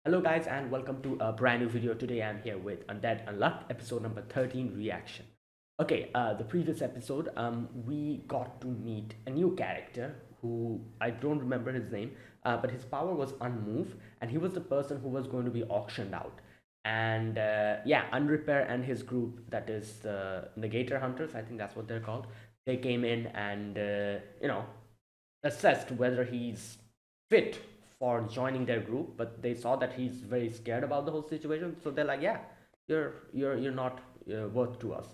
Hello guys and welcome to a brand new video. Today I'm here with Undead Unluck, episode number 13 reaction. Okay, the previous episode, we got to meet a new character who I don't remember his name, but his power was unmove, and he was the person who was going to be auctioned out. And yeah, Unrepair and his group, that is the Negator Hunters, I think that's what they're called. They came in and assessed whether he's fit for joining their group, but they saw that he's very scared about the whole situation, so they're like, yeah, you're not worth to us.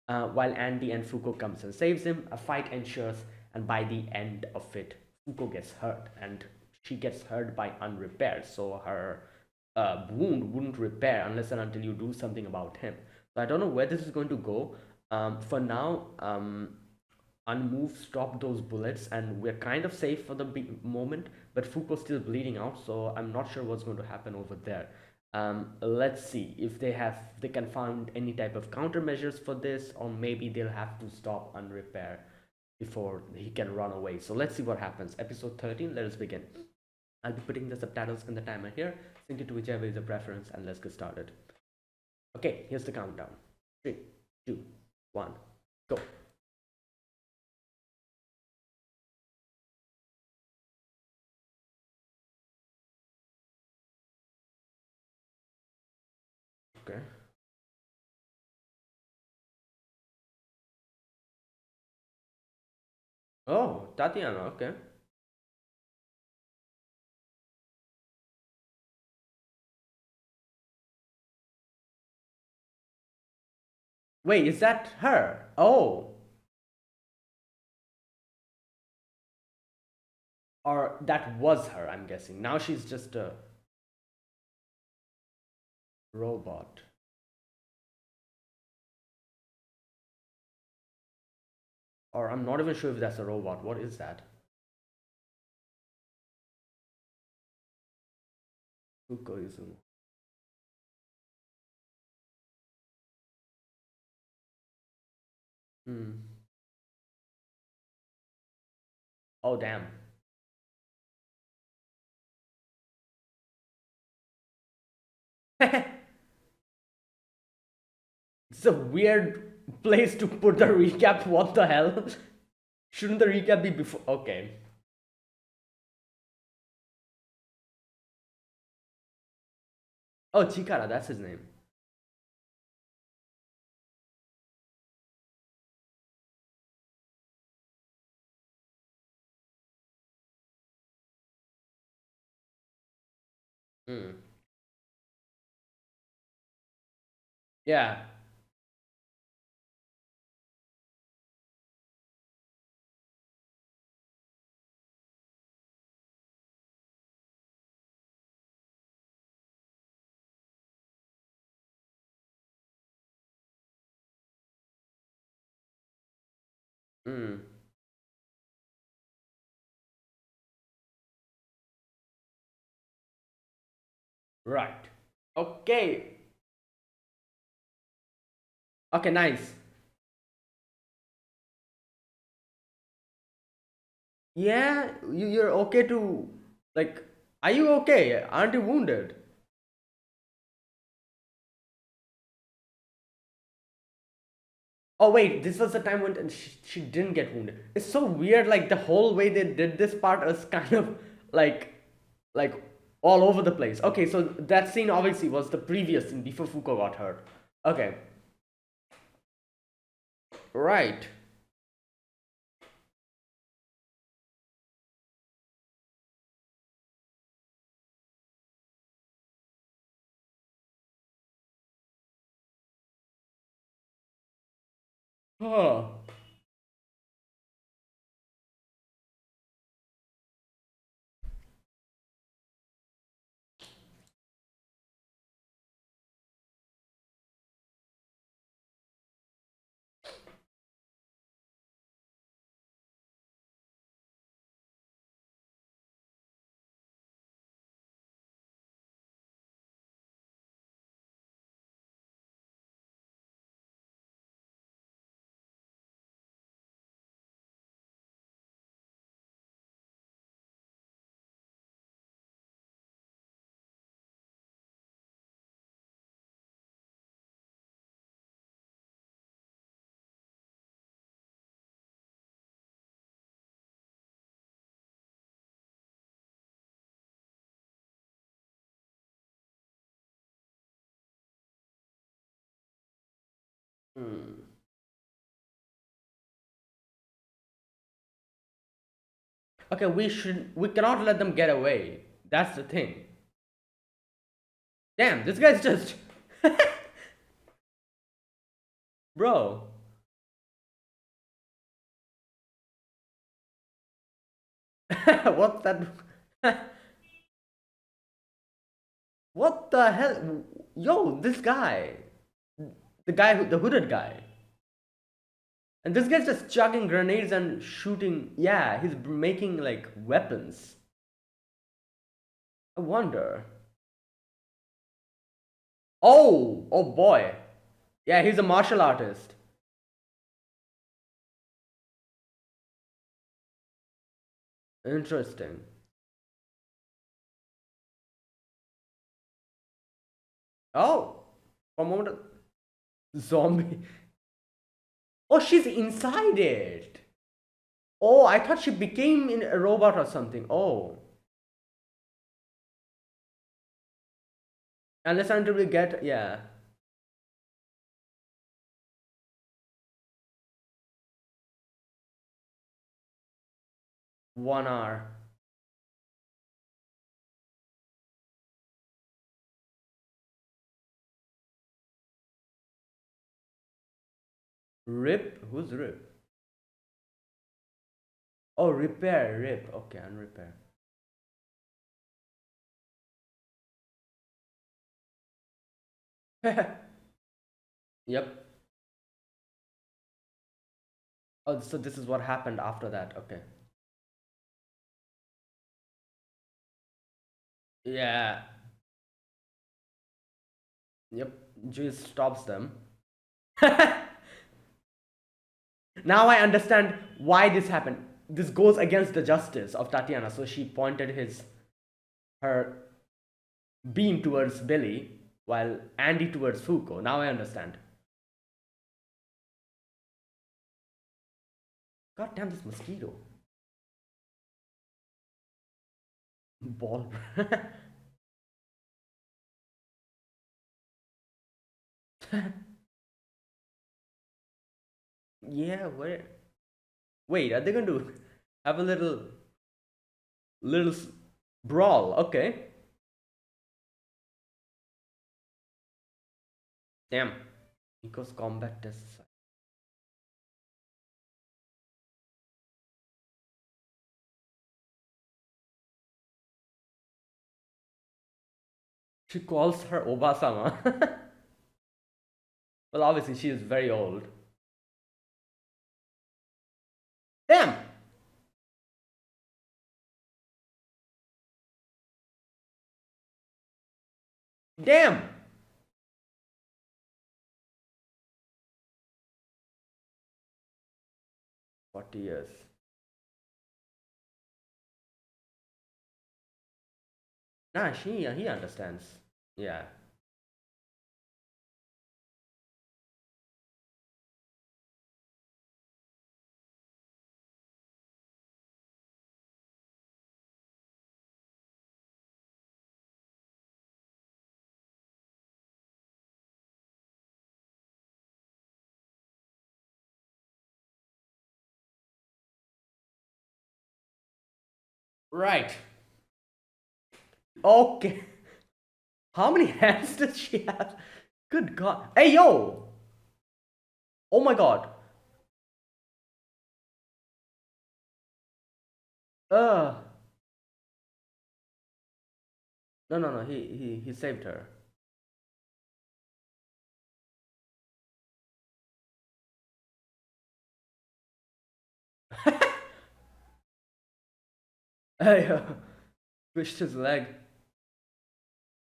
While Andy and Fuko comes and saves him, a fight ensures, and by the end of it, Fuko gets hurt, and she gets hurt by Unrepaired, so her wound wouldn't repair unless and until you do something about him. So I don't know where this is going to go. For now, Unmove stopped those bullets, and we're kind of safe for the moment, but Fuko's still bleeding out, so I'm not sure what's going to happen over there. Let's see if they can find any type of countermeasures for this, or maybe they'll have to stop Unrepair before he can run away. So let's see what happens. Episode 13, let us begin. I'll be putting the subtitles in the timer here. Sync it to whichever is your preference, and let's get started. Okay, here's the countdown. 3, 2, 1, go. Okay. Oh, Tatiana, okay. Wait, is that her? Oh, or that was her, I'm guessing. Now she's just a robot. Or I'm not even sure if that's a robot. What is that? Fukoizumo. Hmm. Oh, damn. It's a weird place to put the recap. What the hell? Shouldn't the recap be before? Okay. Oh, Chikara, that's his name. Hmm. Yeah. Hmm. Right. Okay. Okay, nice. Yeah, you're okay to, like, are you okay? Aren't you wounded? Oh wait, this was the time when she didn't get wounded. It's so weird, like the whole way they did this part is kind of like like all over the place. Okay, so that scene obviously was the previous scene before Fuko got hurt. Okay, right. Oh. Hmm. Okay, we cannot let them get away. That's the thing. Damn, this guy's just bro. What's that? What the hell? Yo, this guy, the guy, the hooded guy, and this guy's just chucking grenades and shooting. Yeah, he's making like weapons. I wonder. Oh boy. Yeah, he's a martial artist. Interesting. Oh, for a moment, zombie. Oh, she's inside it. Oh, I thought she became a robot or something. Oh, unless until we get, yeah, 1 hour. Rip? Who's Rip? Oh, repair, Rip. Okay, unrepair. Yep. Oh, so this is what happened after that. Okay. Yeah. Yep. Juice stops them. Now I understand why this happened. This goes against the justice of Tatiana. So she pointed her beam towards Billy while Andy towards Fuko. Now I understand. God damn this mosquito. Ball. Yeah, where? Wait, are they going to have a little brawl? Okay. Damn. Nico's combat test. She calls her Obasama. Well, obviously she is very old. Damn. Damn. 40 years. Nah, he understands. Yeah. Right. Okay. How many hands does she have? Good God. Hey, yo. Oh my God. Uh. No. He saved her. Hey, pushed his leg.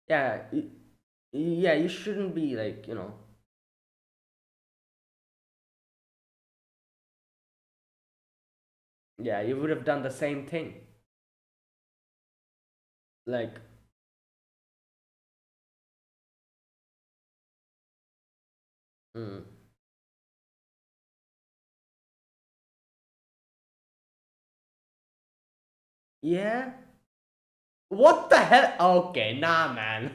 Yeah. Yeah, you shouldn't be like, yeah, you would have done the same thing. Like, mm, yeah. What the hell? Okay, nah, man.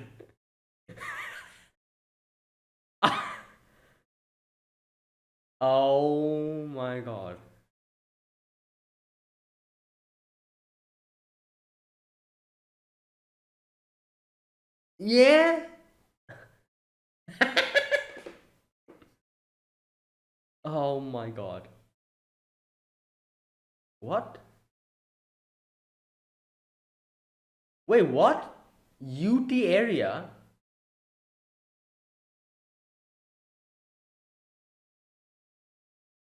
Oh my god. Yeah. Oh my god. What? Wait, what? UT area?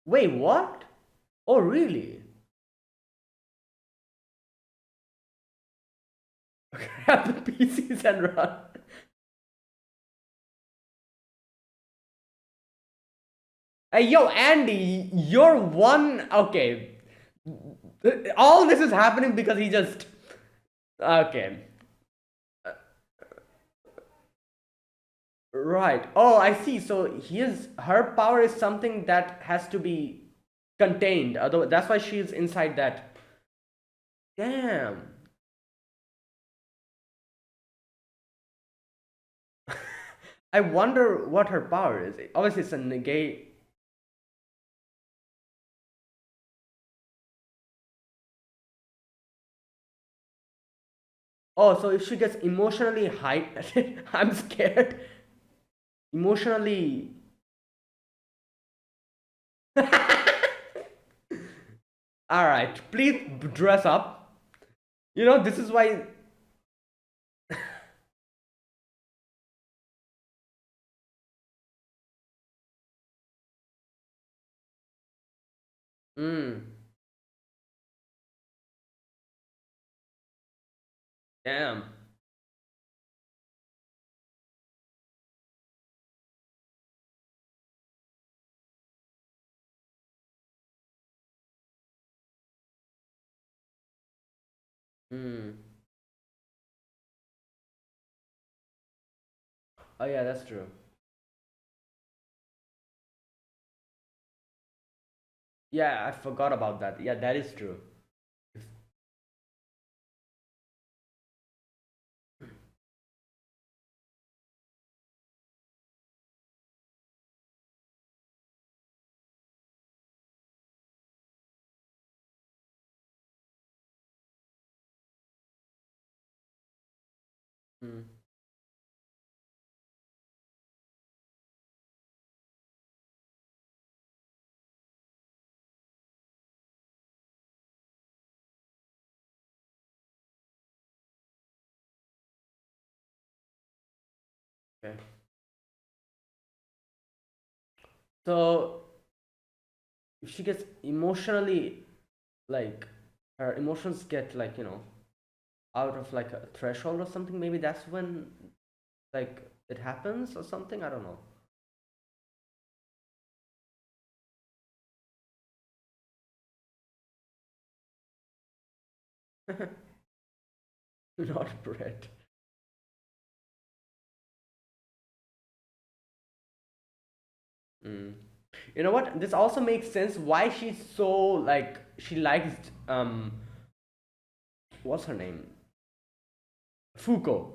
Wait, what? Oh, really? Grab the PCs and run. Hey, yo, Andy, you're one. Okay. All this is happening because he just. Okay. Right. Oh, I see. So her power is something that has to be contained. Although that's why she's inside that. Damn. I wonder what her power is. Obviously, it's a negate. Oh, so if she gets emotionally high, I'm scared. Emotionally. All right, please dress up. This is why. Mm, damn. Mm. Oh yeah, that's true. Yeah, I forgot about that. Yeah, that is true. Mm. Okay. So if she gets emotionally, like, her emotions get, like, out of like a threshold or something, maybe that's when, like, it happens or something. I don't know. Not bread. Mm. You know what? This also makes sense why she's so, like, she likes what's her name? Foucault.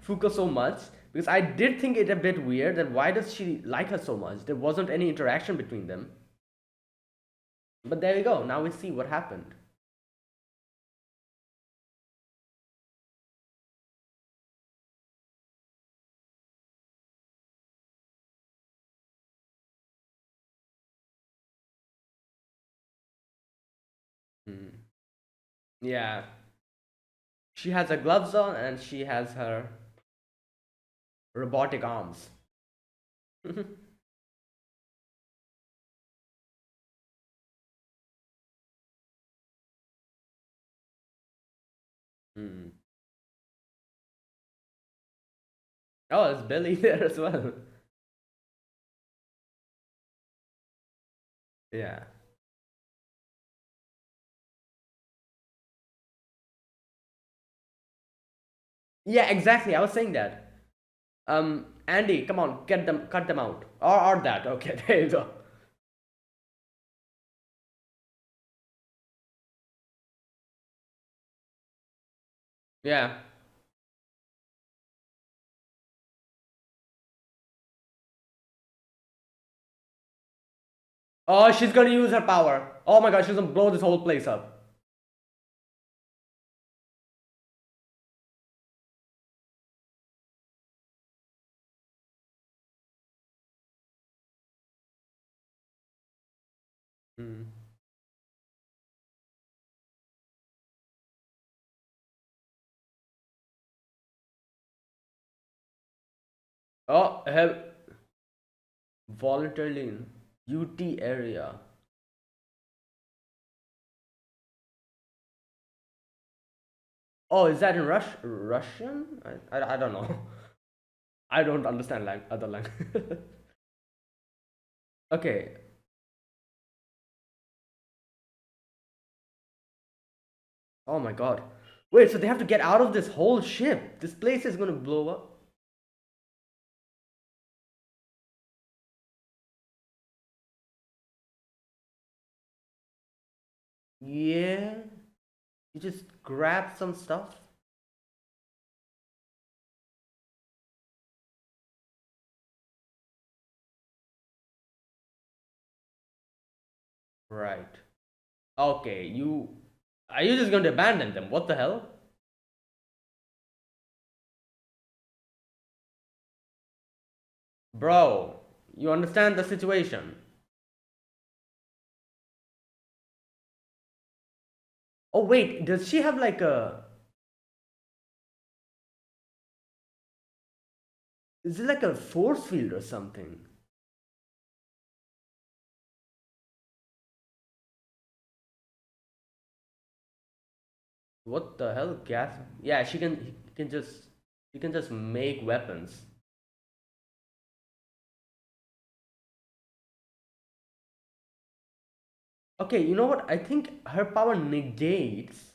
Foucault so much, because I did think it a bit weird that why does she like her so much? There wasn't any interaction between them. But there we go. Now we see what happened. Mm. Yeah. She has her gloves on and she has her robotic arms. Mm. Oh, it's Billy there as well. Yeah. Yeah, exactly. I was saying that. Andy, come on, get them, cut them out, or that. Okay, there you go. Yeah. Oh, she's gonna use her power. Oh my god, she's gonna blow this whole place up. Mm. Oh, have voluntarily in UT area. Oh, is that in Russian? I don't know. I don't understand other language. Okay. Oh my god. Wait, so they have to get out of this whole ship. This place is gonna blow up. Yeah. You just grab some stuff. Right. Okay, you are you just going to abandon them? What the hell? Bro, you understand the situation. Oh wait, does she have like a is it like a force field or something? What the hell? Gas? Yeah, she can just make weapons. Okay, you know what? I think her power negates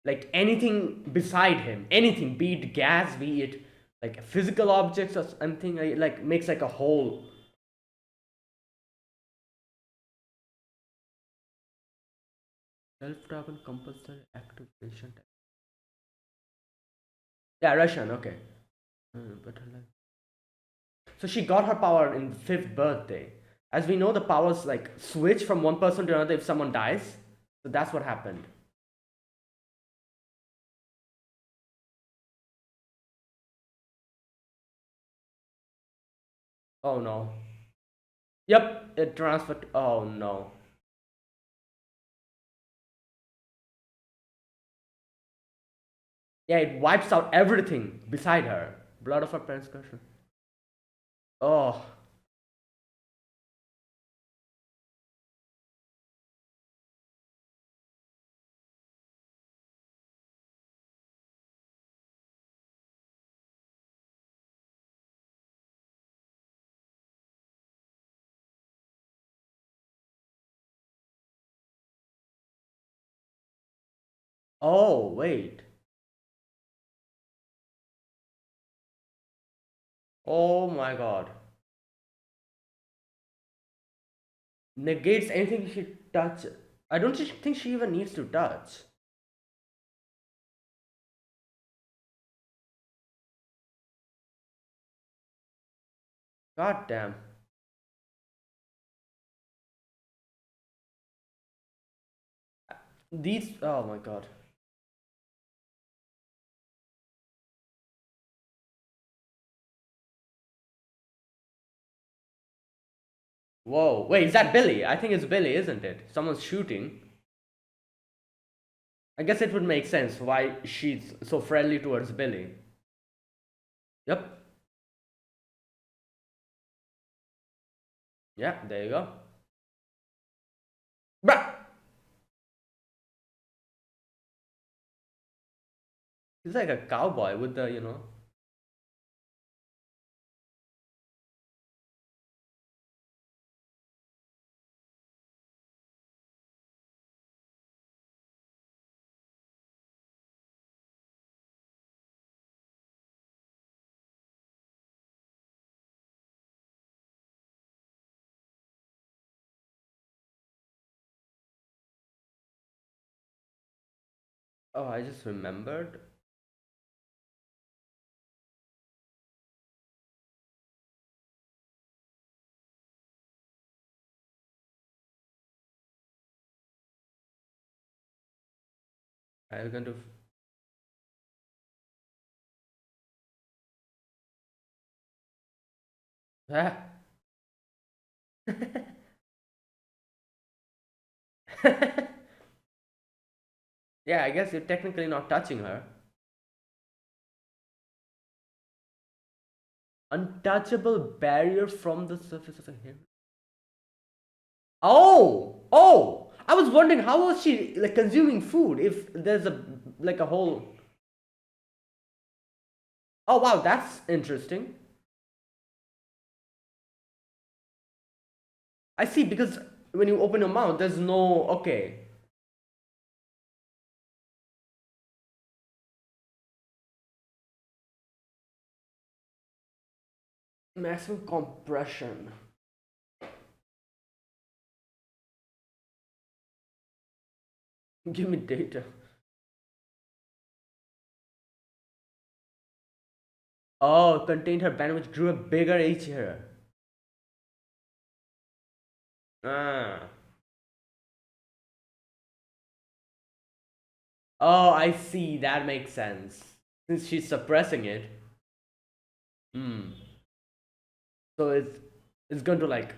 like anything beside him. Anything, be it gas, be it like physical objects or something. Like makes like a whole. Self-driven compulsory activation. Yeah, Russian. Okay. But her so she got her power in the fifth birthday. As we know, the powers like switch from one person to another if someone dies. So that's what happened. Oh no. Yep, it transferred. Oh no. Yeah, it wipes out everything beside her. Blood of her parents' curse. Oh. Oh wait. Oh my god. Negates anything she touch. I don't think she even needs to touch. God damn. These. Oh my god. Whoa. Wait, is that Billy? I think it's Billy, isn't it? Someone's shooting. I guess it would make sense why she's so friendly towards Billy. Yep. Yeah, there you go. Bruh! He's like a cowboy with the. Oh, I just remembered. Are you going to? Ah. Yeah, I guess you're technically not touching her. Untouchable barrier from the surface of the hair. Oh, oh! I was wondering how was she like consuming food if there's a like a whole. Oh wow, that's interesting. I see because when you open your mouth, there's no okay. Maximum compression. Give me data. Oh, contained her band which grew a bigger each year. Ah. Oh, I see. That makes sense. Since she's suppressing it. Hmm. So it's going to like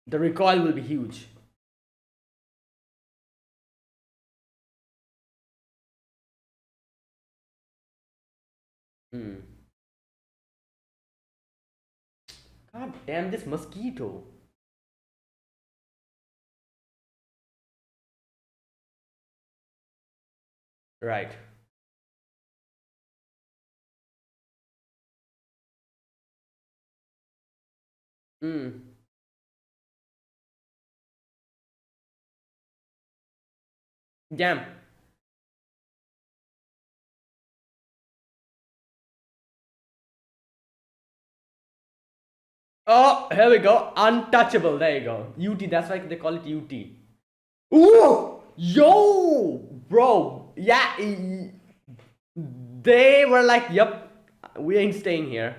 the recoil will be huge. Hmm. God damn this mosquito. Right. Hmm. Damn. Oh, here we go. Untouchable. There you go. UT. That's why they call it UT. Ooh, yo, bro. Yeah, they were like, "Yep, we ain't staying here."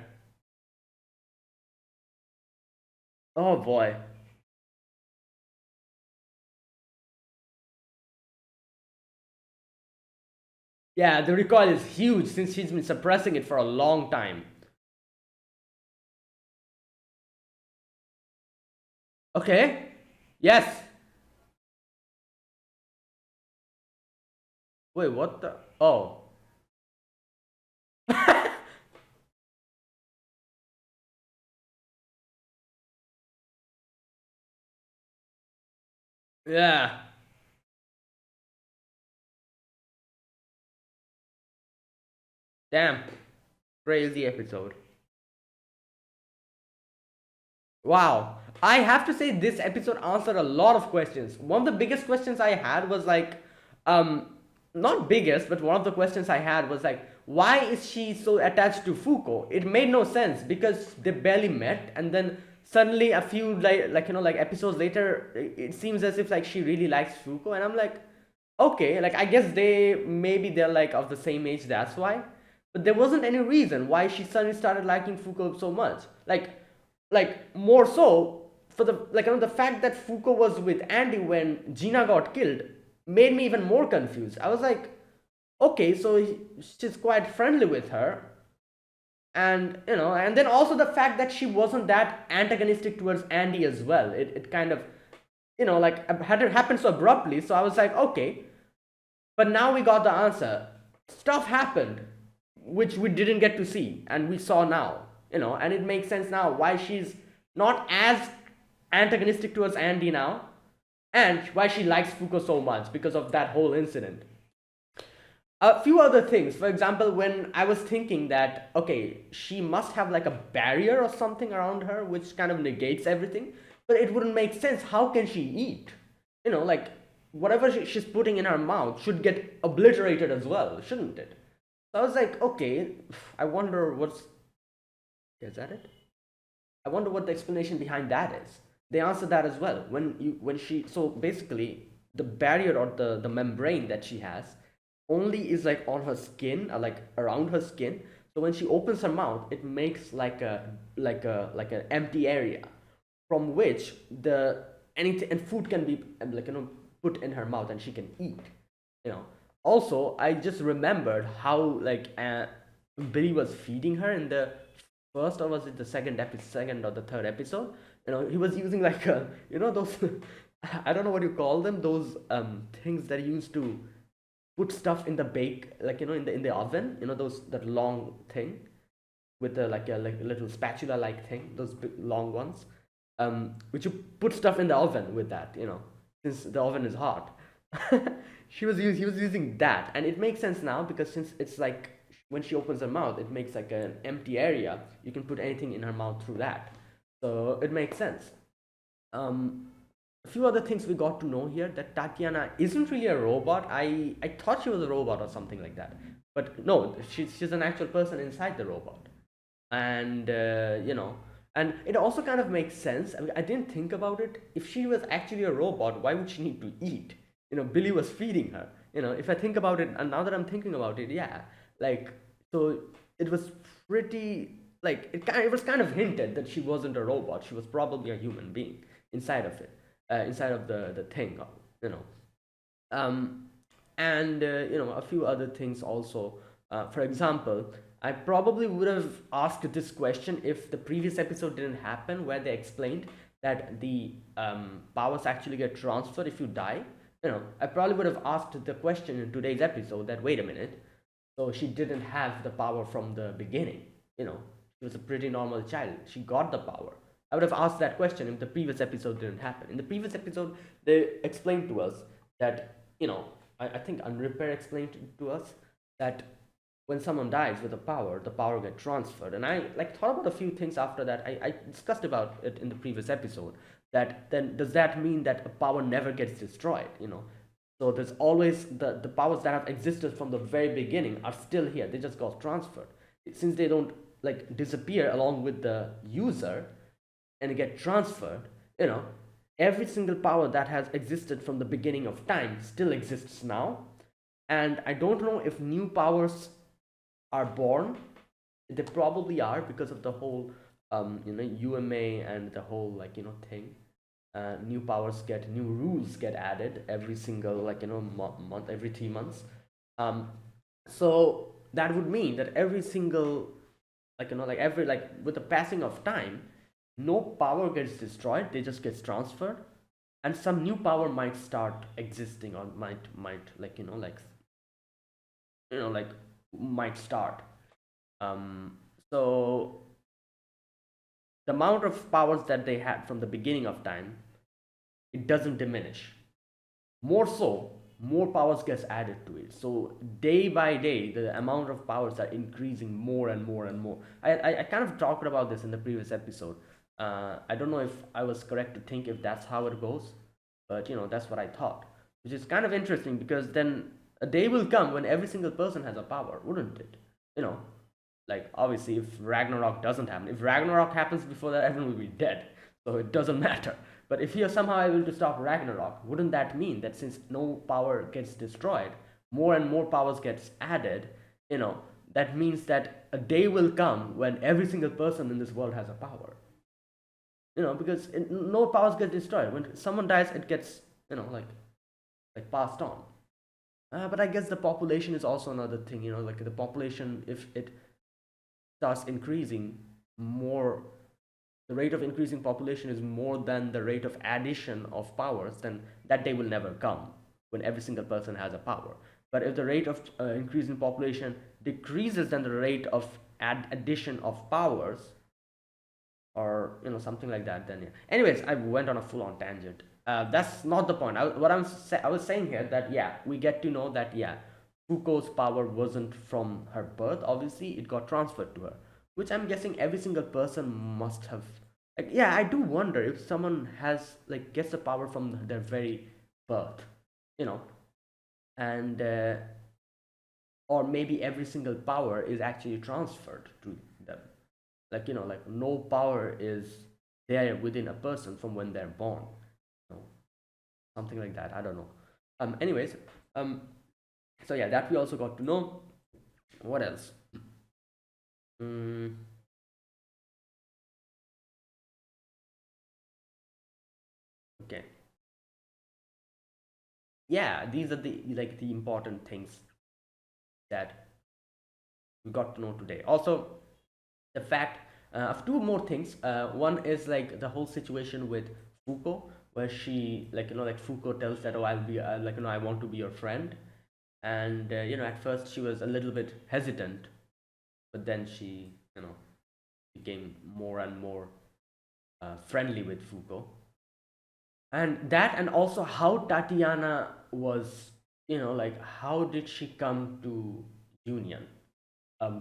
Oh boy. Yeah, the recoil is huge since she's been suppressing it for a long time. Okay. Yes. Wait, what the? Oh. Yeah. Damn. Crazy episode. Wow. I have to say this episode answered a lot of questions. One of the biggest questions I had was like, not biggest, but one of the questions I had was like, why is she so attached to Foucault? It made no sense because they barely met, and then suddenly a few like like episodes later, it seems as if like she really likes Foucault, and I'm like, okay, like I guess they're like of the same age, that's why. But there wasn't any reason why she suddenly started liking Foucault so much. Like more so for the the fact that Foucault was with Andy when Gina got killed made me even more confused. I was like, okay, so she's quite friendly with her, and and then also the fact that she wasn't that antagonistic towards Andy as well. It kind of like had it happened so abruptly. So I was like, okay, but now we got the answer. Stuff happened which we didn't get to see and we saw now, and it makes sense now why she's not as antagonistic towards Andy now, and why she likes Foucault so much because of that whole incident. A few other things, for example, when I was thinking that okay, she must have like a barrier or something around her which kind of negates everything, but it wouldn't make sense. How can she eat? Like whatever she's putting in her mouth should get obliterated as well, shouldn't it? So I was like, okay, I wonder what's, is that it? I wonder what the explanation behind that is. They answer that as well. When she, so basically the barrier or the membrane that she has only is like on her skin, or like around her skin. So when she opens her mouth, it makes like an empty area from which the anything and food can be put in her mouth and she can eat. You know. Also, I just remembered how like Billy was feeding her in the first, or was it the second or the third episode? He was using like those I don't know what you call them, those things that you used to put stuff in the bake, like in the oven, those that long thing with a like a little spatula like thing, those big, long ones, which you put stuff in the oven with that, since the oven is hot. He was using that, and it makes sense now because since it's like when she opens her mouth, it makes like an empty area. You can put anything in her mouth through that, so it makes sense. Um, a few other things we got to know here, that Tatiana isn't really a robot. I thought she was a robot or something like that, but no, she's an actual person inside the robot, and and it also kind of makes sense. I mean, I didn't think about it. If she was actually a robot, why would she need to eat? Billy was feeding her. If I think about it, and now that I'm thinking about it, yeah, like, so it was pretty, like, it was kind of hinted that she wasn't a robot. She was probably a human being inside of it, inside of the thing, you know um, and a few other things also. For example, I probably would have asked this question if the previous episode didn't happen, where they explained that the powers actually get transferred if you die. I probably would have asked the question in today's episode that, wait a minute, so she didn't have the power from the beginning. She was a pretty normal child. She got the power. I would have asked that question if the previous episode didn't happen. In the previous episode, they explained to us that, I think Unrepair explained to us that when someone dies with a power, the power gets transferred. And I like thought about a few things after that. I discussed about it in the previous episode. That then does that mean that a power never gets destroyed? So there's always the powers that have existed from the very beginning are still here. They just got transferred. Since they don't like disappear along with the user and get transferred, you know, every single power that has existed from the beginning of time still exists now. And I don't know if new powers are born. They probably are because of the whole UMA and the whole thing. New powers get new rules get added every single month, every 3 months. um so that would mean that every single every with the passing of time, no power gets destroyed, they just gets transferred, and some new power might start existing, or might like might start. So the amount of powers that they had from the beginning of time, it doesn't diminish. More so, more powers gets added to it. So day by day, the amount of powers are increasing more and more and more. I kind of talked about this in the previous episode. I don't know if I was correct to think if that's how it goes, but that's what I thought, which is kind of interesting because then a day will come when every single person has a power, wouldn't it? You know, like obviously if Ragnarok doesn't happen, if Ragnarok happens before that, everyone will be dead, so it doesn't matter. But if you're somehow able to stop Ragnarok, wouldn't that mean that since no power gets destroyed, more and more powers gets added? you know that means that a day will come when every single person in this world has a power. Because no powers get destroyed. When someone dies, it gets passed on. But I guess the population is also another thing. Like the population, if it starts increasing more, the rate of increasing population is more than the rate of addition of powers, then that day will never come when every single person has a power. But if the rate of increasing population decreases than the rate of addition of powers, or something like that, then yeah. Anyways, I went on a full-on tangent. That's not the point. I was saying here that yeah, we get to know that yeah, Foucault's power wasn't from her birth. Obviously, it got transferred to her, which I'm guessing every single person must have. Like, yeah, I do wonder if someone has gets the power from their very birth, you know, and or maybe every single power is actually transferred to them. Like no power is there within a person from when they're born. You know, something like that. I don't know. Anyways, um, so yeah, that we also got to know. What else? Mm, okay. yeah, these are the like the important things that we got to know today. Also, the fact of two more things. One is like the whole situation with Foucault, where she like like Foucault tells that, oh, I'll be like I want to be your friend, and at first she was a little bit hesitant, but then she became more and more friendly with Foucault, and that, and also how Tatiana was, like how did she come to Union?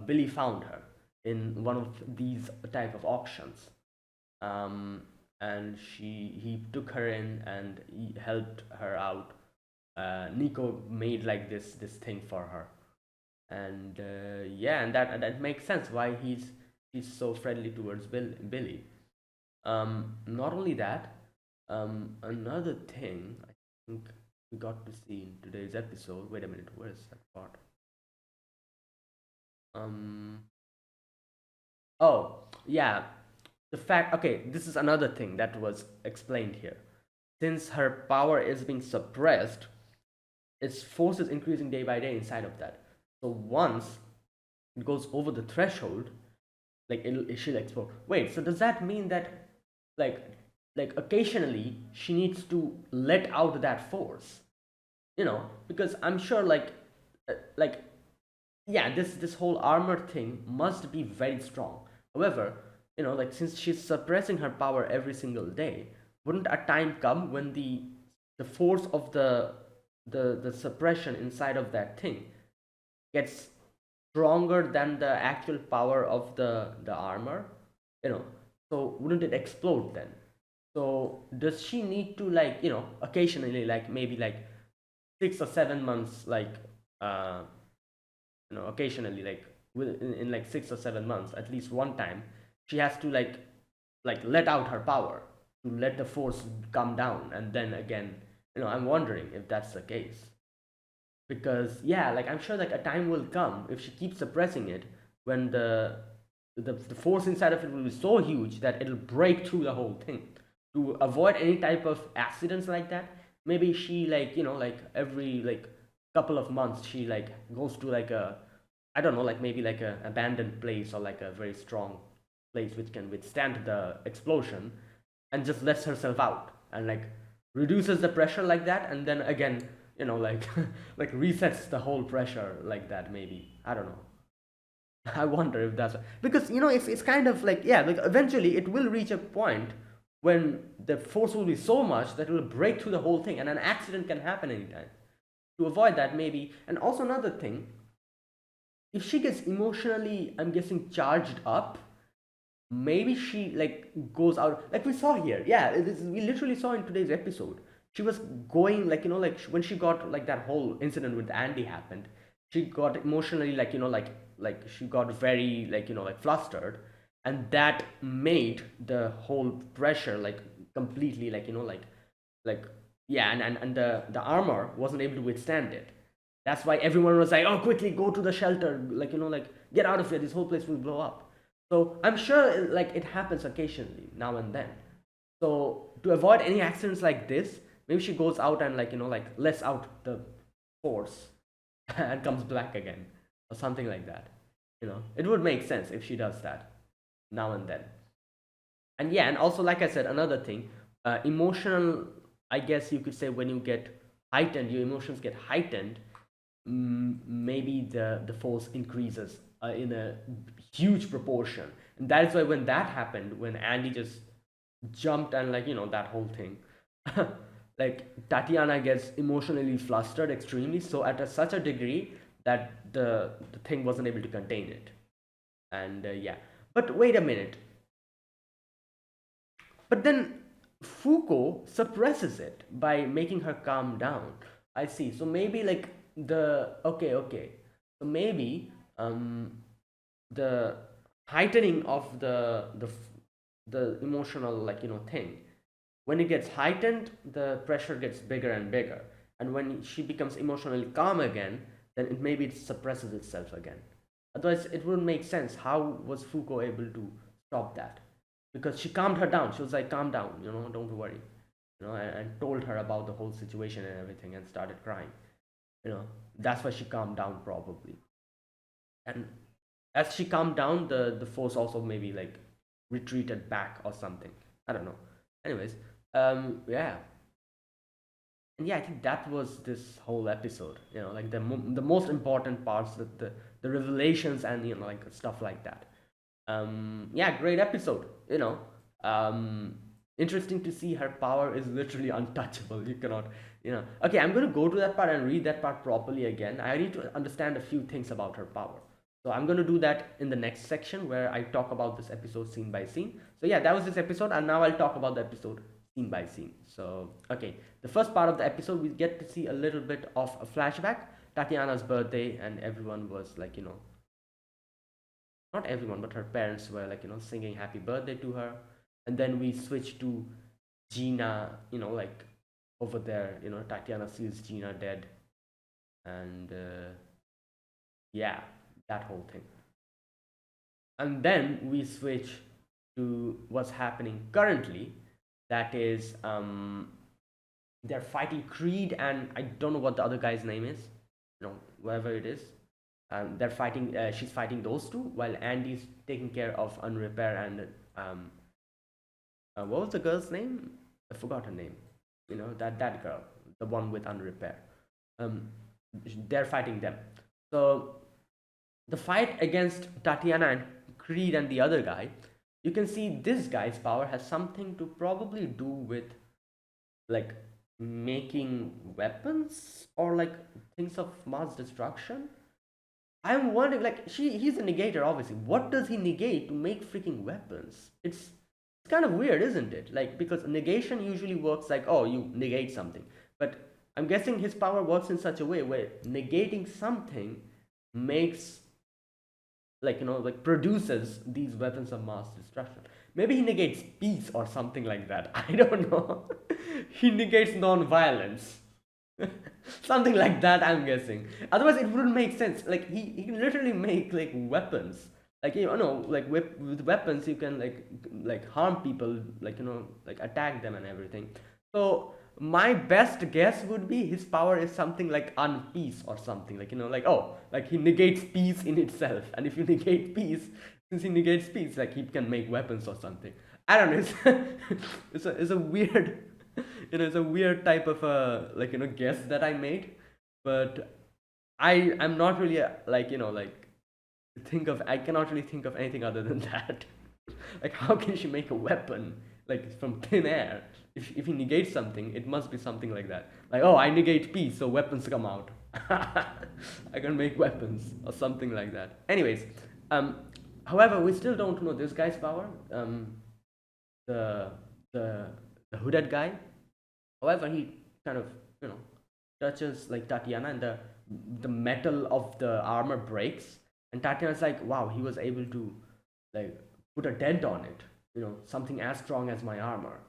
Billy found her in one of these type of auctions, um, and he took her in and he helped her out. Nico made like this thing for her, and yeah, and that makes sense why he's so friendly towards Billy. Not only that, another thing I think we got to see in today's episode. Wait a minute, where is that part? Um, oh, yeah, the fact. Okay, this is another thing that was explained here. Since her power is being suppressed, its force is increasing day by day inside of that. So once it goes over the threshold, like she'll explode. Wait, so does that mean that like occasionally she needs to let out that force? Because I'm sure like yeah, this whole armor thing must be very strong. However, like since she's suppressing her power every single day, wouldn't a time come when the force of the suppression inside of that thing gets stronger than the actual power of the armor? you know so wouldn't it explode then? So does she need to occasionally, like maybe like 6 or 7 months, like uh occasionally, like in like 6 or 7 months, at least one time, she has to let out her power to let the force come down, and then again, I'm wondering if that's the case. Because yeah, like I'm sure like a time will come if she keeps suppressing it, when the force inside of it will be so huge that it'll break through the whole thing. To avoid any type of accidents like that, maybe she like every like couple of months she like goes to like a, I don't know, like maybe like a abandoned place or like a very strong place which can withstand the explosion, and just lets herself out and like reduces the pressure like that, and then again, like like resets the whole pressure like that, maybe, I don't know. I wonder if that's because it's kind of like, yeah, like eventually it will reach a point when the force will be so much that it will break through the whole thing, and an accident can happen anytime. To avoid that, maybe. And also another thing, if she gets emotionally, I'm guessing, charged up, maybe she like goes out like we saw here. Yeah, we literally saw in today's episode. She was going like when she got like that whole incident with Andy happened, she got emotionally like she got very like flustered, and that made the whole pressure like completely like yeah, and the armor wasn't able to withstand it. That's why everyone was like, oh, quickly go to the shelter, like get out of here, this whole place will blow up. So I'm sure like it happens occasionally now and then. So to avoid any accidents like this, maybe she goes out and like lets out the force and comes back again, or something like that. It would make sense if she does that now and then. And yeah, and also like I said, another thing, emotional, I guess you could say, when you get heightened, your emotions get heightened, maybe the force increases in a huge proportion. And that is why when that happened, when Andy just jumped and that whole thing, like Tatiana gets emotionally flustered extremely, so at such a degree that the thing wasn't able to contain it. And yeah, but wait a minute, but then Foucault suppresses it by making her calm down. I see. So maybe like the okay, okay. So maybe the heightening of the emotional thing, when it gets heightened, the pressure gets bigger and bigger, and when she becomes emotionally calm again, then it suppresses itself again. Otherwise, it wouldn't make sense. How was Foucault able to stop that? Because she calmed her down. She was like, calm down, don't worry. and told her about the whole situation and everything, and started crying. You know, that's why she calmed down probably. And as she calmed down, the force also maybe like retreated back or something. I don't know. Anyways, yeah, and yeah, I think that was this whole episode. Like the most important parts, the revelations and like stuff like that. Yeah, great episode. Um, Interesting to see her power is literally untouchable. You cannot, Okay, I'm gonna go to that part and read that part properly again. I need to understand a few things about her power. So I'm gonna do that in the next section where I talk about this episode scene by scene. So yeah, that was this episode, and now I'll talk about the episode scene by scene. So okay, the first part of the episode we get to see a little bit of a flashback. Tatiana's birthday, and everyone was like, not everyone, but her parents were like, singing happy birthday to her. And then we switch to Gina, like over there, Tatiana sees Gina dead. And yeah, that whole thing. And then we switch to what's happening currently. That is, they're fighting Creed, and I don't know what the other guy's name is, whatever it is. They're fighting. She's fighting those two, while Andy's taking care of Unrepair and what was the girl's name? I forgot her name. That girl, the one with Unrepair. Um, they're fighting them. So the fight against Tatiana and Creed and the other guy, you can see this guy's power has something to probably do with like making weapons or like things of mass destruction. I'm wondering, like, he's a negator, obviously. What does he negate to make freaking weapons? It's kind of weird, isn't it? Like, because negation usually works like, oh, you negate something. But I'm guessing his power works in such a way where negating something makes, like, like produces these weapons of mass destruction. Maybe he negates peace or something like that. I don't know. He negates non-violence. Something like that, I'm guessing. Otherwise it wouldn't make sense. Like he can literally make like weapons, like like with weapons you can like harm people, like like attack them and everything. So my best guess would be his power is something like unpeace or something, like like, oh, like he negates peace in itself, and if you negate peace, since he negates peace, like he can make weapons or something. I don't know. It's a weird it's a weird type of like guess that I made. But I'm not really like like I cannot really think of anything other than that. Like, how can she make a weapon like from thin air? If he negates something, it must be something like that. Like, oh, I negate peace, so weapons come out. I can make weapons or something like that. Anyways, um, however, we still don't know this guy's power. The the the hooded guy. However, he kind of touches like Tatiana, and the metal of the armor breaks, and Tatiana's like, wow, he was able to like put a dent on it. Something as strong as my armor.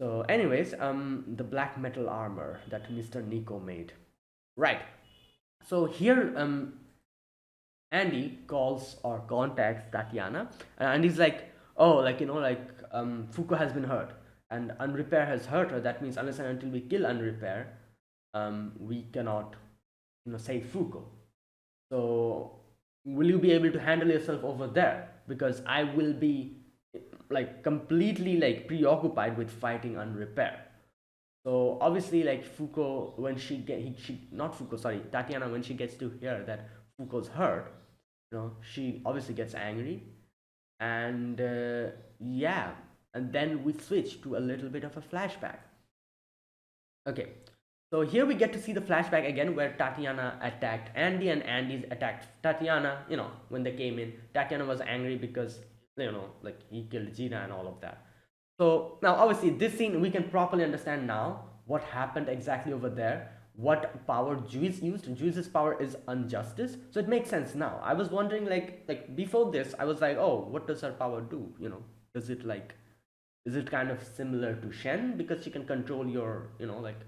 So, anyways, the black metal armor that Mr. Nico made. Right. So here, Andy calls or contacts Tatiana, and he's like, oh, like like Fuko has been hurt, and Unrepair has hurt her. That means unless and until we kill Unrepair, we cannot save Fuko. So will you be able to handle yourself over there? Because I will be like completely like preoccupied with fighting Unrepair. So obviously, like Fuko, when she not Fuko, sorry, Tatiana, when she gets to hear that Fuko's hurt, she obviously gets angry, and yeah, and then we switch to a little bit of a flashback. Okay, so here we get to see the flashback again where Tatiana attacked Andy and Andy's attacked Tatiana. When they came in, Tatiana was angry because like he killed Gina and all of that. So now obviously this scene we can properly understand now what happened exactly over there, what power Juice used. Juice's power is injustice, so it makes sense now. I was wondering, like before this I was like, oh, what does her power do? Does it like, is it kind of similar to Shen because she can control your like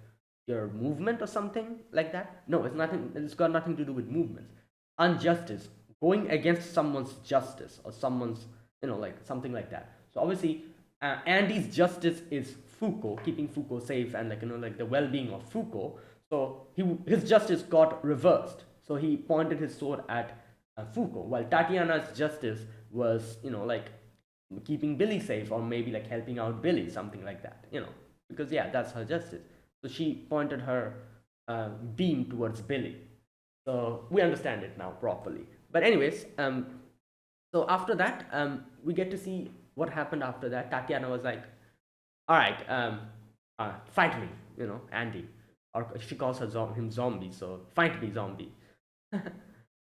your movement or something like that? No, it's nothing. It's got nothing to do with movements. Injustice, going against someone's justice or someone's like something like that. So obviously Andy's justice is Foucault, keeping Foucault safe and like like the well-being of Foucault. So his justice got reversed. So he pointed his sword at Foucault, while Tatiana's justice was like keeping Billy safe or maybe like helping out Billy, something like that. Because yeah, that's her justice. So she pointed her beam towards Billy. So we understand it now properly. But anyways, so after that, we get to see what happened after that. Tatiana was like, "All right, fight me," Andy, or she calls him zombie. So fight me, zombie.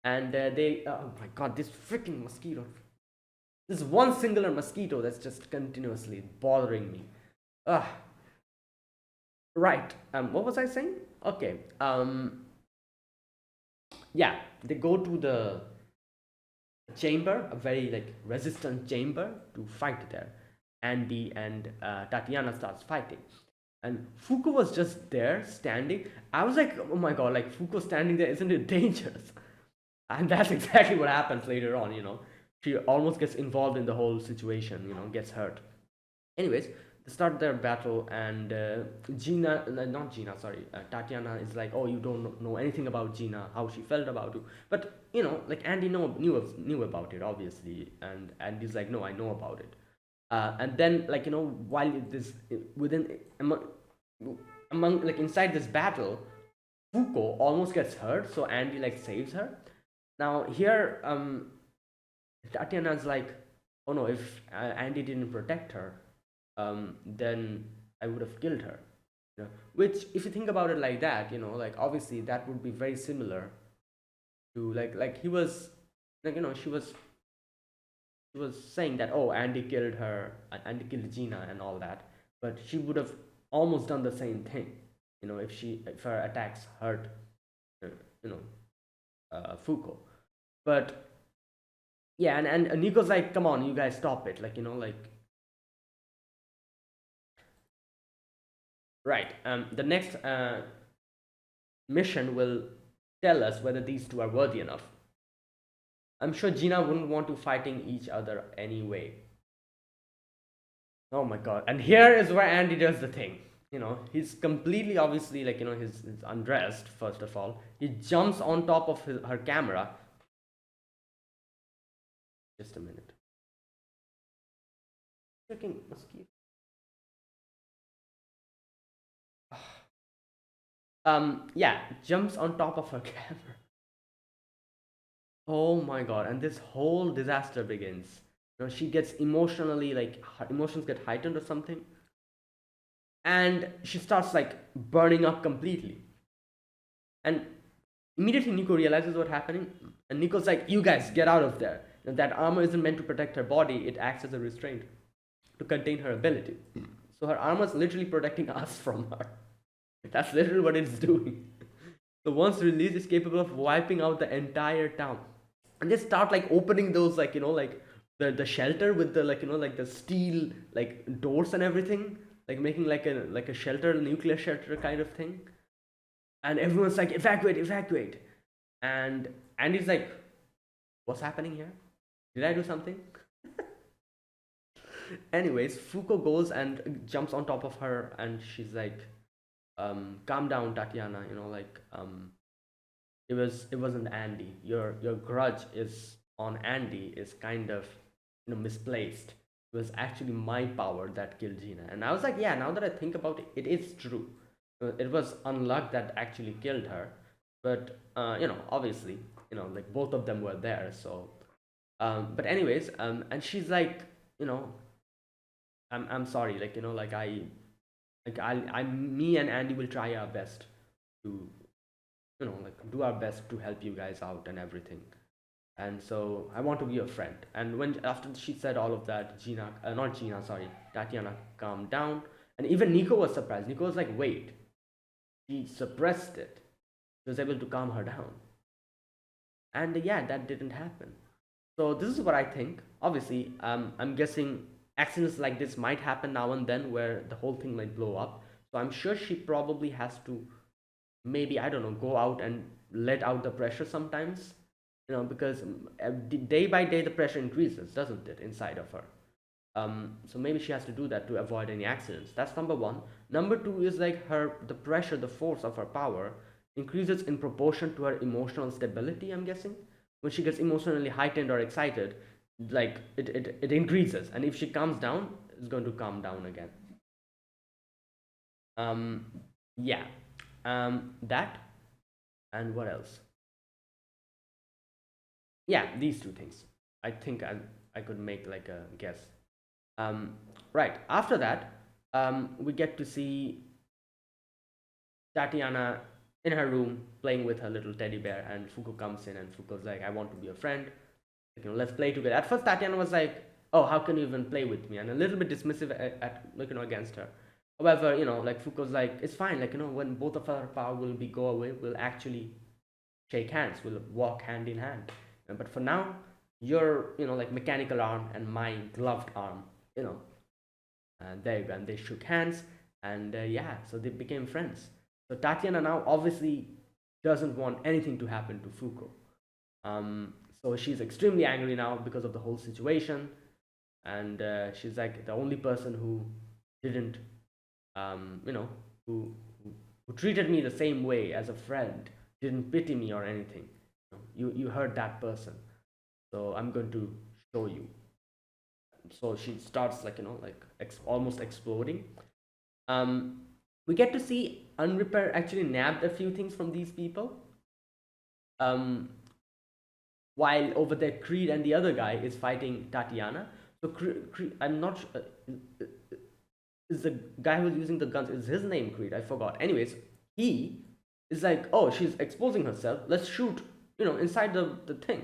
And oh my god, this freaking mosquito! This one singular mosquito that's just continuously bothering me. Ugh. Right. What was I saying? Okay. Yeah, they go to the chamber, a very like resistant chamber, to fight there. Andy and Tatiana starts fighting, and Foucault was just there standing. I was like, oh my god, like Foucault standing there, isn't it dangerous? And that's exactly what happens later on. She almost gets involved in the whole situation. Gets hurt. Anyways, they start their battle, and Gina, not Gina, sorry, Tatiana is like, oh, you don't know anything about Gina, how she felt about you. But like Andy knew about it obviously, and Andy's like, no, I know about it. And then like while this within among like inside this battle, Foucault almost gets hurt, so Andy like saves her. Now here, Tatiana's like, oh no, if Andy didn't protect her, then I would have killed her. Which, if you think about it like that, like obviously that would be very similar to like he was like she was saying that, oh, Andy killed her, Andy killed Gina and all that, but she would have almost done the same thing, if her attacks hurt, uh, you know, Foucault. But yeah, and Nico's like, come on, you guys, stop it, like right. The next mission will tell us whether these two are worthy enough. I'm sure Gina wouldn't want to fighting each other anyway. Oh my god. And here is where Andy does the thing. He's completely obviously like, he's undressed, first of all. He jumps on top of her camera. Just a minute. Freaking mosquito. Yeah, jumps on top of her camera. Oh my god, and this whole disaster begins. She gets emotionally, like, her emotions get heightened or something. And she starts, like, burning up completely. And immediately Nico realizes what's happening. And Nico's like, you guys, get out of there. That armor isn't meant to protect her body, it acts as a restraint to contain her ability. So her armor is literally protecting us from her. That's literally what it's doing. So once released, it's capable of wiping out the entire town. And they start like opening those like like the shelter with the like like the steel like doors and everything, like making like a shelter, nuclear shelter kind of thing. And everyone's like, evacuate, evacuate. And Andy's like, what's happening here? Did I do something? Anyways, Foucault goes and jumps on top of her, and she's like, calm down, Tatiana, it wasn't Andy. Your grudge is on Andy is kind of misplaced. It was actually my power that killed Gina. And I was like, yeah, now that I think about it, it is true. It was Unluck that actually killed her. But obviously, like both of them were there. So but anyways, and she's like, I'm sorry, like like I me and Andy will try our best to like do our best to help you guys out and everything. And so I want to be your friend. And when after she said all of that, not Gina, sorry, Tatiana calmed down. And even Nico was surprised. Nico was like, wait, she suppressed it. She was able to calm her down. And yeah, that didn't happen. So this is what I think. Obviously, I'm guessing accidents like this might happen now and then where the whole thing might blow up. So I'm sure she probably has to, maybe, I don't know, go out and let out the pressure sometimes, because day by day the pressure increases, doesn't it, inside of her. So maybe she has to do that to avoid any accidents. That's number one. Number two is like the pressure, the force of her power increases in proportion to her emotional stability, I'm guessing. When she gets emotionally heightened or excited, like it increases. And if she calms down, it's going to calm down again. Um, yeah. That and what else? Yeah, these two things. I think I could make like a guess. Um, right. After that, we get to see Tatiana in her room playing with her little teddy bear, and Fuko comes in, and Fuko's like, "I want to be a friend. Like, let's play together." At first, Tatiana was like, "Oh, how can you even play with me?" and a little bit dismissive at like against her. However, like Fuko's like, "It's fine. Like when both of our power will be go away, we'll actually shake hands. We'll walk hand in hand. But for now, your like mechanical arm and my gloved arm, you know." And there you go. And they shook hands, and yeah, so they became friends. So Tatiana now obviously doesn't want anything to happen to Fuko. So she's extremely angry now because of the whole situation, and she's like the only person who didn't, um, you know, who, who treated me the same way as a friend, didn't pity me or anything. You hurt that person, so I'm going to show you. So she starts like almost exploding. Um, we get to see Unrepair actually nabbed a few things from these people. Um, while over there Creed and the other guy is fighting Tatiana. So I'm not sure, is the guy who's using the guns, is his name Creed? I forgot. Anyways, he is like, oh, she's exposing herself. Let's shoot, inside the thing.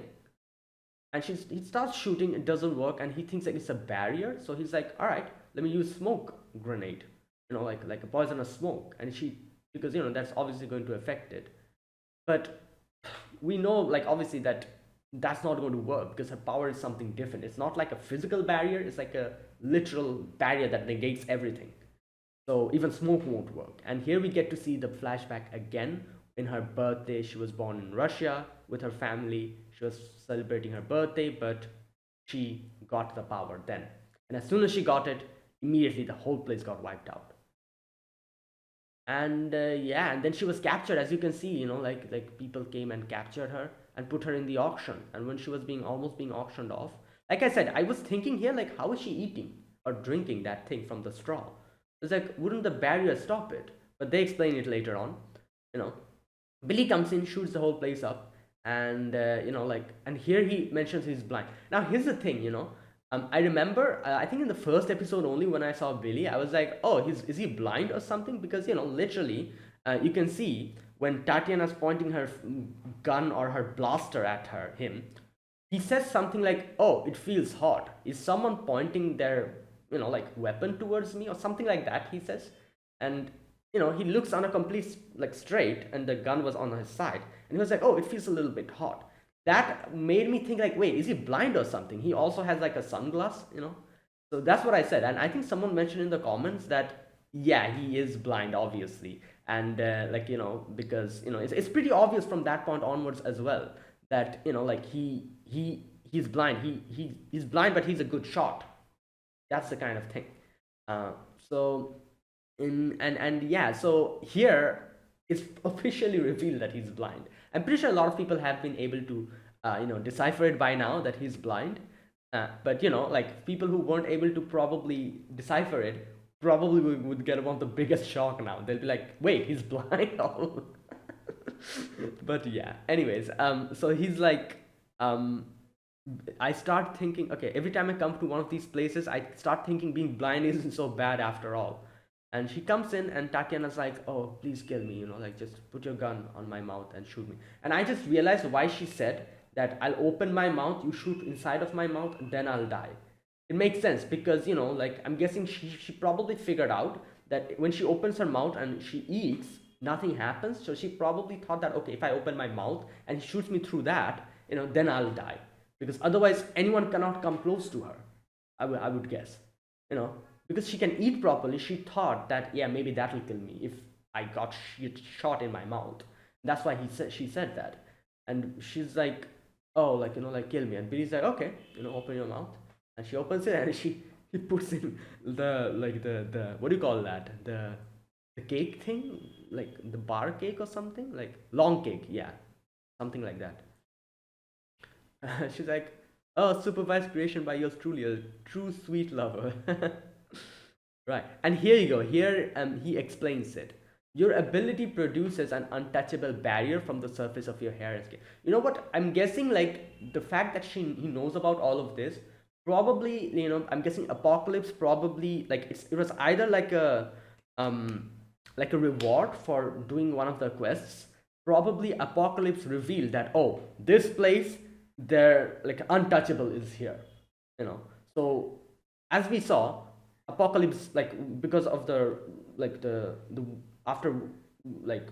And he starts shooting. It doesn't work, and he thinks like it's a barrier. So he's like, all right, let me use smoke grenade, like a poisonous smoke. And she, because that's obviously going to affect it. But we know, like, obviously that that's not going to work because her power is something different. It's not like a physical barrier. It's like a literal barrier that negates everything. So even smoke won't work. And here we get to see the flashback again. In her birthday, she was born in Russia with her family. She was celebrating her birthday, but she got the power then. And as soon as she got it, immediately the whole place got wiped out. And yeah, and then she was captured, as you can see. Like people came and captured her and put her in the auction. And when she was being almost being auctioned off, like I said, I was thinking here, like, how is she eating or drinking that thing from the straw? It's like, wouldn't the barrier stop it? But they explain it later on. You know, Billy comes in, shoots the whole place up, and and here he mentions he's blind. Now here's the thing, I remember, I think in the first episode only when I saw Billy, I was like, oh, is he blind or something? Because literally, you can see when Tatiana's pointing her gun or her blaster at him, he says something like, "Oh, it feels hot." Is someone pointing their like weapon towards me or something like that? He says, and he looks on a complete like straight, and the gun was on his side, and he was like, "Oh, it feels a little bit hot." That made me think like, wait, is he blind or something? He also has like a sunglass. So that's what I said, and I think someone mentioned in the comments that yeah, he is blind, obviously, and like because it's pretty obvious from that point onwards as well that like he's blind. He's blind, but he's a good shot. That's the kind of thing. Uh, so and yeah, so here it's officially revealed that he's blind. I'm pretty sure a lot of people have been able to decipher it by now that he's blind. But like people who weren't able to probably decipher it probably would get one of the biggest shock now. They'll be like, wait, he's blind. But yeah, anyways, so he's like, um I start thinking, okay, every time I come to one of these places, I start thinking being blind isn't so bad after all. And she comes in, and Tatiana's like, oh, please kill me, like just put your gun on my mouth and shoot me. And I just realized why she said that I'll open my mouth, you shoot inside of my mouth, and then I'll die. It makes sense because, like I'm guessing she probably figured out that when she opens her mouth and she eats, nothing happens. So she probably thought that, okay, if I open my mouth and he shoots me through that, then I'll die, because otherwise anyone cannot come close to her. I would guess, you know, because she can eat properly. She thought that yeah, maybe that will kill me if I got shot in my mouth. That's why she said that, and she's like, oh, like like kill me. And Billy's like, okay, open your mouth, and she opens it, and he he puts in the what do you call that, the cake thing, like the bar cake or something, like long cake, yeah, something like that. She's like, oh, supervised creation by yours truly, a true sweet lover. Right, and here you go. Here, he explains it. Your ability produces an untouchable barrier from the surface of your hair and skin. You know what? I'm guessing like the fact that he knows about all of this, probably, I'm guessing Apocalypse probably like it was either um like a reward for doing one of the quests. Probably Apocalypse revealed that, oh, this place, they're like untouchable is here, you know. So as we saw, Apocalypse, like because of the like the after like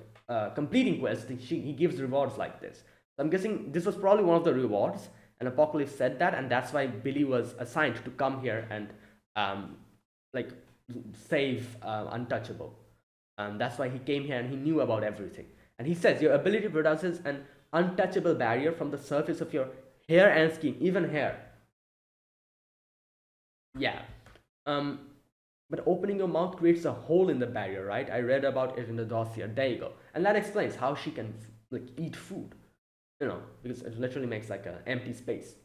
completing quests, he gives rewards like this. So I'm guessing this was probably one of the rewards, and Apocalypse said that, and that's why Billy was assigned to come here and um like save Untouchable. That's why he came here and he knew about everything. And he says your ability produces an untouchable barrier from the surface of your hair and skin, even hair. Yeah. Um, but opening your mouth creates a hole in the barrier, right? I read about it in the dossier. There you go. And that explains how she can like eat food, because it literally makes like an empty space.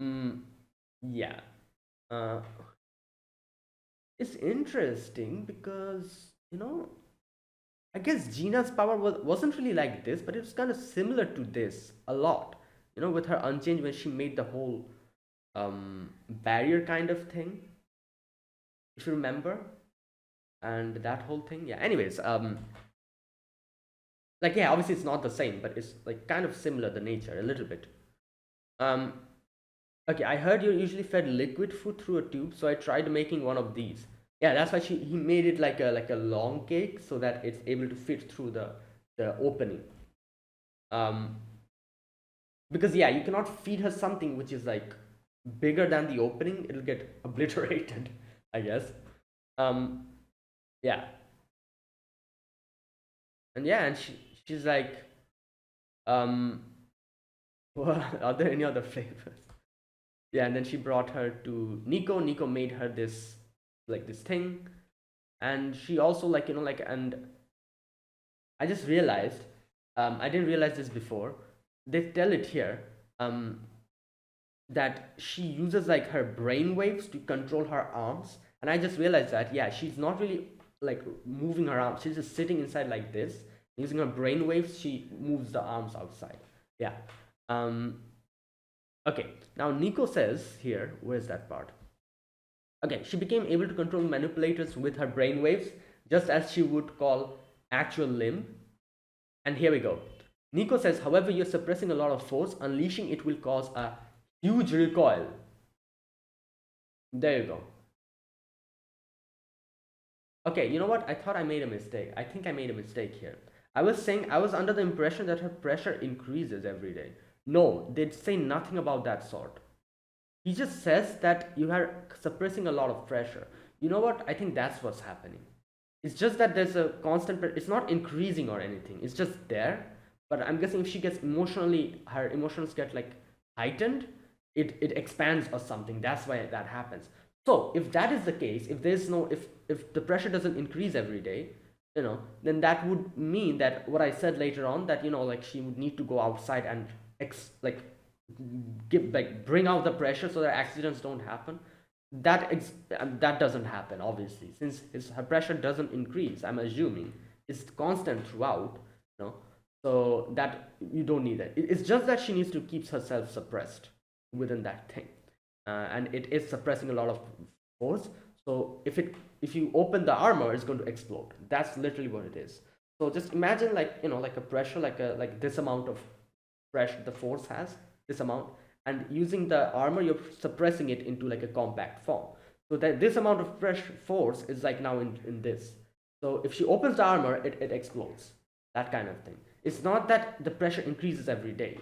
Mm, yeah. Uh, it's interesting because, I guess Gina's power wasn't really like this, but it was kind of similar to this a lot. With her unchanged when she made the whole barrier kind of thing, if you remember, and that whole thing. Yeah. Anyways, like yeah, obviously it's not the same, but it's like kind of similar the nature a little bit. Um, okay, I heard you're usually fed liquid food through a tube, so I tried making one of these. Yeah, that's why he made it like a long cake so that it's able to fit through the opening. Um, because yeah, you cannot feed her something which is like bigger than the opening; it'll get obliterated, I guess. Um, yeah, and yeah, and she's like, um, what are there any other flavors? Yeah, and then she brought her to Nico. Nico made her this thing, and she also and I just realized, I didn't realize this before. They tell it here, um, that she uses like her brain waves to control her arms, and I just realized that yeah, she's not really like moving her arms. She's just sitting inside like this, using her brain waves. She moves the arms outside. Yeah. Um, okay. Now Nico says here, where's that part? Okay, she became able to control manipulators with her brainwaves, just as she would call actual limb. And here we go. Nico says, however, you're suppressing a lot of force. Unleashing it will cause a huge recoil. There you go. Okay, you know what? I thought I made a mistake. I think I made a mistake here. I was saying I was under the impression that her pressure increases every day. No, they'd say nothing about that sort. He just says that you are suppressing a lot of pressure. You know what? I think that's what's happening. It's just that there's a constant, it's not increasing or anything. It's just there. But I'm guessing if she gets her emotions get like heightened, it expands or something. That's why that happens. So if that is the case, if there's no, if the pressure doesn't increase every day, then that would mean that what I said later on, that like she would need to go outside and like bring out the pressure so that accidents don't happen. That doesn't happen, obviously, since her pressure doesn't increase. I'm assuming it's constant throughout, so that you don't need it. It's just that she needs to keep herself suppressed within that thing, and it is suppressing a lot of force. So if you open the armor, it's going to explode. That's literally what it is. So just imagine like a pressure, like this amount of pressure the force has, this amount, and using the armor you're suppressing it into like a compact form, so that this amount of pressure force is like now in this. So if she opens the armor, it explodes, that kind of thing. It's not that the pressure increases every day,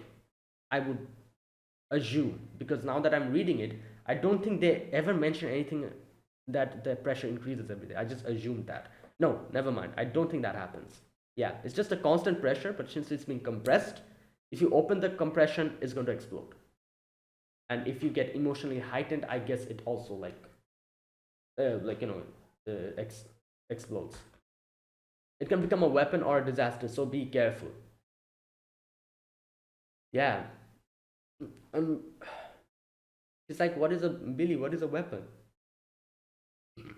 I would assume, because now that I'm reading it, I don't think they ever mention anything that the pressure increases every day. I just assumed that. No, never mind, I don't think that happens. Yeah, it's just a constant pressure, but since it's being compressed, if you open the compression, it's going to explode. And if you get emotionally heightened, I guess it also like explodes. It can become a weapon or a disaster, so be careful. Yeah. um it's like, what is a Billy, what is a weapon?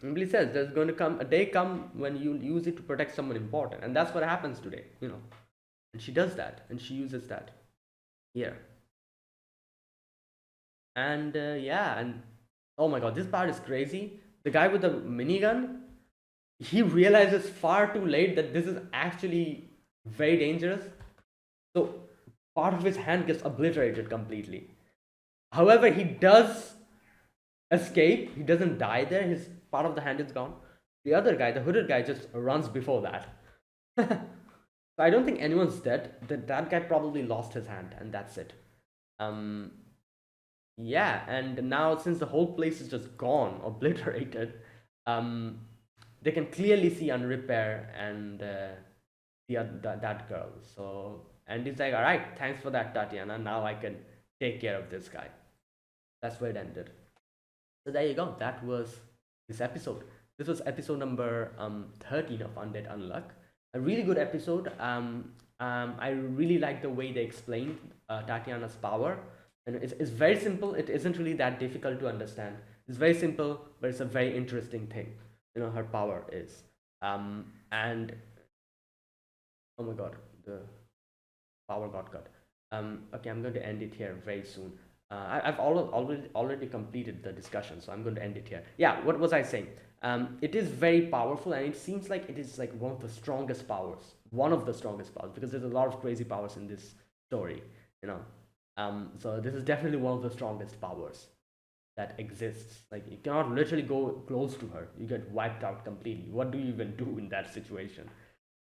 And Billy says there's going to come a day come when you'll use it to protect someone important, and that's what happens today, and she does that, and she uses that here. And yeah, and oh my god, this part is crazy. The guy with the minigun, he realizes far too late that this is actually very dangerous. So part of his hand gets obliterated completely. However, he does escape. He doesn't die there. His part of the hand is gone. The other guy, the hooded guy, just runs before that. So I don't think anyone's dead. That guy probably lost his hand, and that's it. Um, yeah, and now since the whole place is just gone, obliterated, um, they can clearly see Unrepair and that girl. So and he's like, all right, thanks for that, Tatiana. Now I can take care of this guy. That's where it ended. So there you go. That was this episode. This was episode number 13 of Undead Unluck. A really good episode. I really like the way they explained Tatiana's power. And it's very simple. It isn't really that difficult to understand. It's very simple, but it's a very interesting thing. Her power is. And oh my god, the power got cut. Okay, I'm going to end it here very soon. I've already completed the discussion, so I'm going to end it here. Yeah, what was I saying? It is very powerful, and it seems like it is like one of the strongest powers, because there's a lot of crazy powers in this story, you know. So this is definitely one of the strongest powers that exists. Like, you cannot literally go close to her; you get wiped out completely. What do you even do in that situation?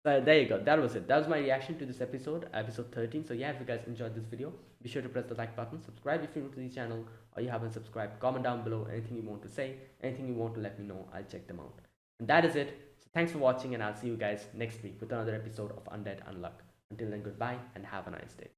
So there you go. That was it. That was my reaction to this episode 13. So yeah, if you guys enjoyed this video, be sure to press the like button, subscribe if you're new to the channel, or you haven't subscribed. Comment down below anything you want to say, anything you want to let me know. I'll check them out. And that is it. So thanks for watching, and I'll see you guys next week with another episode of Undead Unluck. Until then, goodbye and have a nice day.